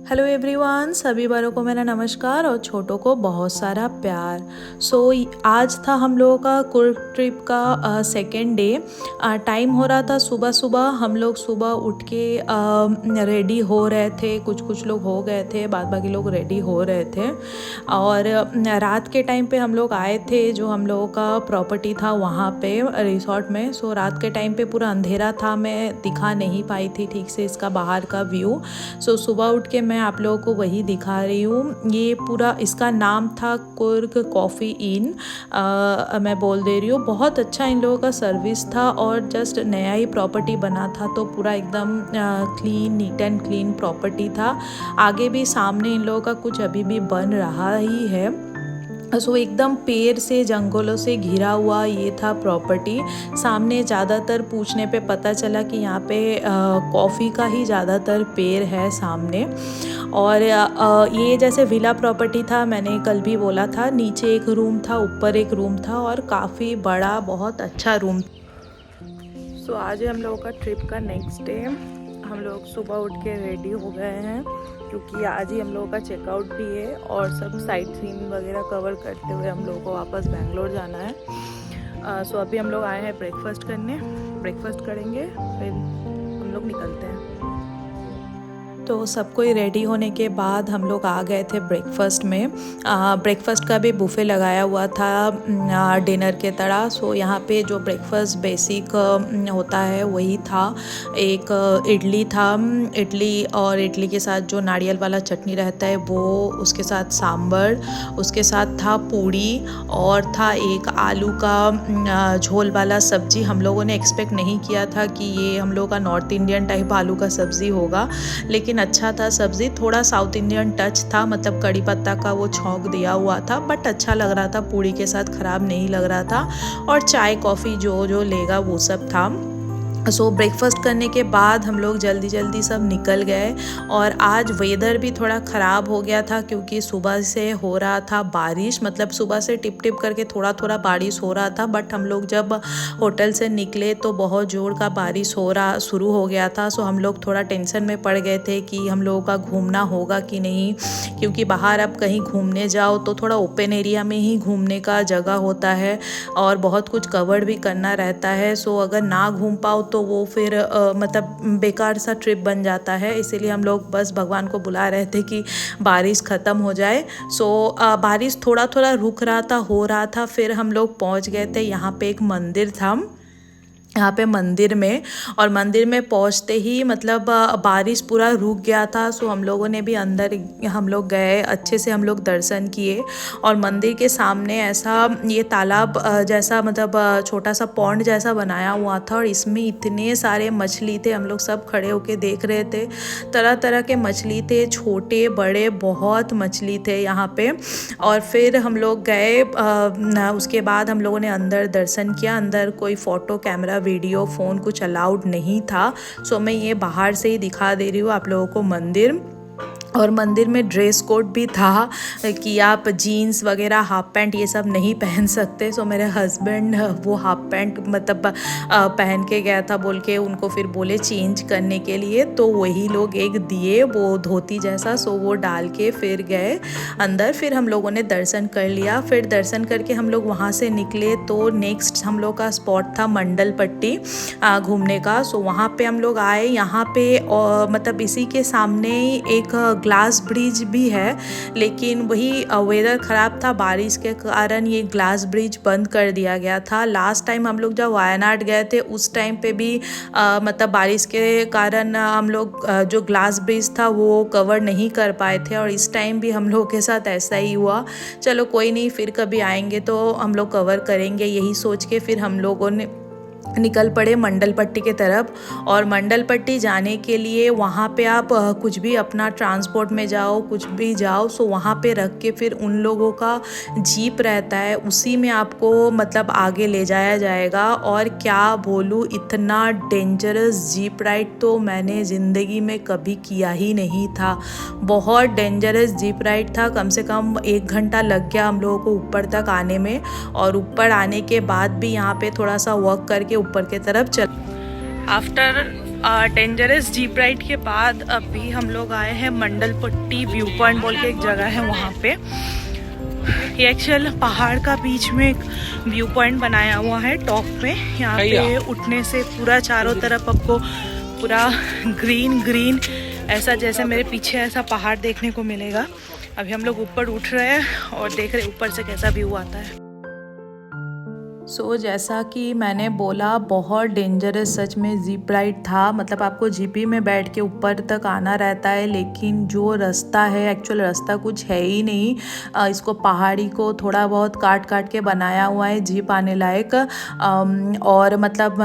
Hello everyone, सभी बड़ों को मेरा नमस्कार और छोटों को बहुत सारा प्यार। आज था हम लोगों का कुर्ग ट्रिप का सेकेंड डे। टाइम हो रहा था सुबह सुबह। हम लोग सुबह उठ के रेडी हो रहे थे। कुछ लोग हो गए थे, बाकी लोग रेडी हो रहे थे। और रात के टाइम पे हम लोग आए थे, जो हम लोगों का प्रॉपर्टी था वहाँ पे रिसोर्ट में। रात के टाइम पे पूरा अंधेरा था, मैं दिखा नहीं पाई थी ठीक से इसका बाहर का व्यू। सुबह उठ के मैं आप लोगों को वही दिखा रही हूँ। ये पूरा इसका नाम था कुर्ग कॉफ़ी इन। मैं बोल दे रही हूँ, बहुत अच्छा इन लोगों का सर्विस था और जस्ट नया ही प्रॉपर्टी बना था, तो पूरा एकदम clean, neat and clean property था। आगे भी सामने इन लोगों का कुछ अभी भी बन रहा ही है। एकदम पेड़ से, जंगलों से घिरा हुआ ये था प्रॉपर्टी। सामने ज़्यादातर पूछने पे पता चला कि यहाँ पे कॉफ़ी का ही ज़्यादातर पेड़ है सामने। और ये जैसे विला प्रॉपर्टी था, मैंने कल भी बोला था, नीचे एक रूम था, ऊपर एक रूम था और काफ़ी बड़ा, बहुत अच्छा रूम। आज हम लोगों का ट्रिप का नेक्स्ट डे। हम लोग सुबह उठ के रेडी हो गए हैं क्योंकि आज ही हम लोगों का चेकआउट भी है और सब साइट सीइंग वगैरह कवर करते हुए हम लोगों को वापस बेंगलोर जाना है। अभी हम लोग आए हैं ब्रेकफास्ट करने। ब्रेकफास्ट करेंगे, फिर हम लोग निकलते हैं। तो सब कोई रेडी होने के बाद हम लोग आ गए थे ब्रेकफास्ट में। ब्रेकफास्ट का भी बुफे लगाया हुआ था डिनर के तरह। यहाँ पे जो ब्रेकफास्ट बेसिक होता है वही था। एक इडली था, इडली और इडली के साथ जो नारियल वाला चटनी रहता है वो, उसके साथ सांभर, उसके साथ था पूड़ी और था एक आलू का झोल वाला सब्जी। हम लोगों ने एक्सपेक्ट नहीं किया था कि ये हम लोग का नॉर्थ इंडियन टाइप आलू का सब्ज़ी होगा, लेकिन अच्छा था सब्ज़ी। थोड़ा साउथ इंडियन टच था, मतलब कड़ी पत्ता का वो छौंक दिया हुआ था, बट अच्छा लग रहा था। पूड़ी के साथ ख़राब नहीं लग रहा था। और चाय कॉफ़ी जो लेगा वो सब था। ब्रेकफास्ट करने के बाद हम लोग जल्दी सब निकल गए। और आज वेदर भी थोड़ा ख़राब हो गया था क्योंकि सुबह से हो रहा था बारिश, मतलब सुबह से टिप टिप करके थोड़ा बारिश हो रहा था। बट हम लोग जब होटल से निकले तो बहुत ज़ोर का बारिश शुरू हो गया था। हम लोग थोड़ा टेंशन में पड़ गए थे कि हम लोगों का घूमना होगा कि नहीं, क्योंकि बाहर अब कहीं घूमने जाओ तो थोड़ा ओपन एरिया में ही घूमने का जगह होता है और बहुत कुछ कवर भी करना रहता है। अगर ना घूम पाओ तो वो फिर मतलब बेकार सा ट्रिप बन जाता है। इसीलिए हम लोग बस भगवान को बुला रहे थे कि बारिश ख़त्म हो जाए। बारिश थोड़ा रुक रहा था, हो रहा था। फिर हम लोग पहुंच गए थे, यहाँ पे एक मंदिर था, यहाँ पे मंदिर में। और मंदिर में पहुँचते ही मतलब बारिश पूरा रुक गया था। हम लोगों ने भी अंदर हम लोग गए, अच्छे से हम लोग दर्शन किए। और मंदिर के सामने ऐसा ये तालाब जैसा, मतलब छोटा सा पॉन्ड जैसा बनाया हुआ था और इसमें इतने सारे मछली थे। हम लोग सब खड़े होके देख रहे थे, तरह तरह के मछली थे, छोटे बड़े बहुत मछली थे यहाँ पे। और फिर हम लोग गए, उसके बाद हम लोगों ने अंदर दर्शन किया। अंदर कोई फ़ोटो, कैमरा, वीडियो, फ़ोन कुछ अलाउड नहीं था। मैं ये बाहर से ही दिखा दे रही हूँ आप लोगों को मंदिर। और मंदिर में ड्रेस कोड भी था कि आप जीन्स वगैरह, हाफ पैंट ये सब नहीं पहन सकते। मेरे हस्बैंड वो हाफ पैंट मतलब पहन के गया था, बोल के उनको फिर बोले चेंज करने के लिए, तो वही लोग एक दिए वो धोती जैसा। वो डाल के फिर गए अंदर। फिर हम लोगों ने दर्शन कर लिया। फिर दर्शन करके हम लोग वहाँ से निकले तो नेक्स्ट हम लोग का स्पॉट था मंडल पट्टी घूमने का। वहाँ पे हम लोग आए। यहाँ पे मतलब इसी के सामने एक ग्लास ब्रिज भी है, लेकिन वही वेदर ख़राब था, बारिश के कारण ये ग्लास ब्रिज बंद कर दिया गया था। लास्ट टाइम हम लोग जब वायनाड गए थे उस टाइम पे भी मतलब बारिश के कारण हम लोग जो ग्लास ब्रिज था वो कवर नहीं कर पाए थे। और इस टाइम भी हम लोगों के साथ ऐसा ही हुआ। चलो कोई नहीं, फिर कभी आएंगे तो हम लोग कवर करेंगे, यही सोच के फिर हम लोगों ने निकल पड़े मंडल पट्टी के तरफ। और मंडल पट्टी जाने के लिए वहाँ पे आप कुछ भी अपना ट्रांसपोर्ट में जाओ, कुछ भी जाओ, वहाँ पे रख के फिर उन लोगों का जीप रहता है, उसी में आपको मतलब आगे ले जाया जाएगा। और क्या बोलूँ, इतना डेंजरस जीप राइड तो मैंने ज़िंदगी में कभी किया ही नहीं था। बहुत डेंजरस जीप राइड था। कम से कम 1 घंटा लग गया हम लोगों को ऊपर तक आने में। और ऊपर आने के बाद भी यहाँ पे थोड़ा सा वॉक करके ऊपर के तरफ चल। आफ्टर डेंजरस जीप राइड के बाद अभी हम लोग आए हैं मंडलपट्टी व्यू पॉइंट बोल के एक जगह है वहाँ पे। ये एक्चुअल पहाड़ का बीच में एक व्यू पॉइंट बनाया हुआ है टॉप पे। यहाँ पे उठने से पूरा चारों तरफ आपको पूरा ग्रीन ग्रीन ऐसा जैसे मेरे पीछे ऐसा पहाड़ देखने को मिलेगा। अभी हम लोग ऊपर उठ रहे हैं और देख रहे हैं ऊपर से कैसा व्यू आता है। जैसा कि मैंने बोला बहुत डेंजरस सच में जीप राइड था। मतलब आपको जीपी में बैठ के ऊपर तक आना रहता है, लेकिन जो रास्ता है एक्चुअल रास्ता कुछ है ही नहीं। इसको पहाड़ी को थोड़ा बहुत काट काट के बनाया हुआ है जीप आने लायक। और मतलब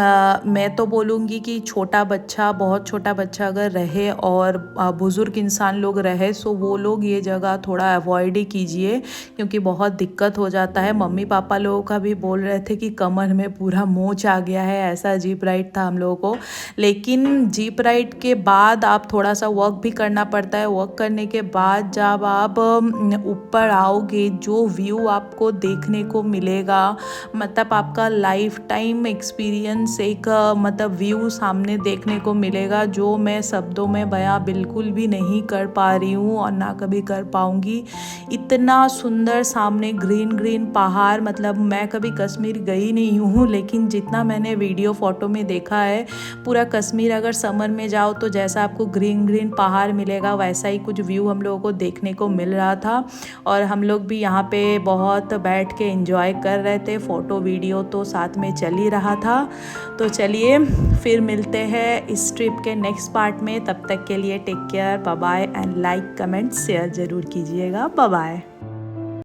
मैं तो बोलूँगी कि छोटा बच्चा, बहुत छोटा बच्चा अगर रहे और बुज़ुर्ग इंसान लोग रहे सो वो लोग ये जगह थोड़ा अवॉइड ही कीजिए, क्योंकि बहुत दिक्कत हो जाता है। मम्मी पापा लोगों का भी बोल रहे थे कि कमर में पूरा मोच आ गया है, ऐसा जीप राइड था हम लोगों को। लेकिन जीप राइड के बाद आप थोड़ा सा वॉक भी करना पड़ता है। वॉक करने के बाद जब आप ऊपर आओगे जो व्यू आपको देखने को मिलेगा, मतलब आपका लाइफ टाइम एक्सपीरियंस एक मतलब व्यू सामने देखने को मिलेगा जो मैं शब्दों में बयां बिल्कुल भी नहीं कर पा रही हूँ और ना कभी कर पाऊँगी। इतना सुंदर सामने ग्रीन ग्रीन पहाड़, मतलब मैं कभी कश्मीर गई नहीं हूँ, लेकिन जितना मैंने वीडियो फ़ोटो में देखा है पूरा कश्मीर अगर समर में जाओ तो जैसा आपको ग्रीन ग्रीन पहाड़ मिलेगा वैसा ही कुछ व्यू हम लोगों को देखने को मिल रहा था। और हम लोग भी यहाँ पे बहुत बैठ के एंजॉय कर रहे थे। फ़ोटो वीडियो तो साथ में चल ही रहा था। तो चलिए फिर मिलते हैं इस ट्रिप के नेक्स्ट पार्ट में। तब तक के लिए take care, bye bye and like comment share ज़रूर कीजिएगा। Bye bye.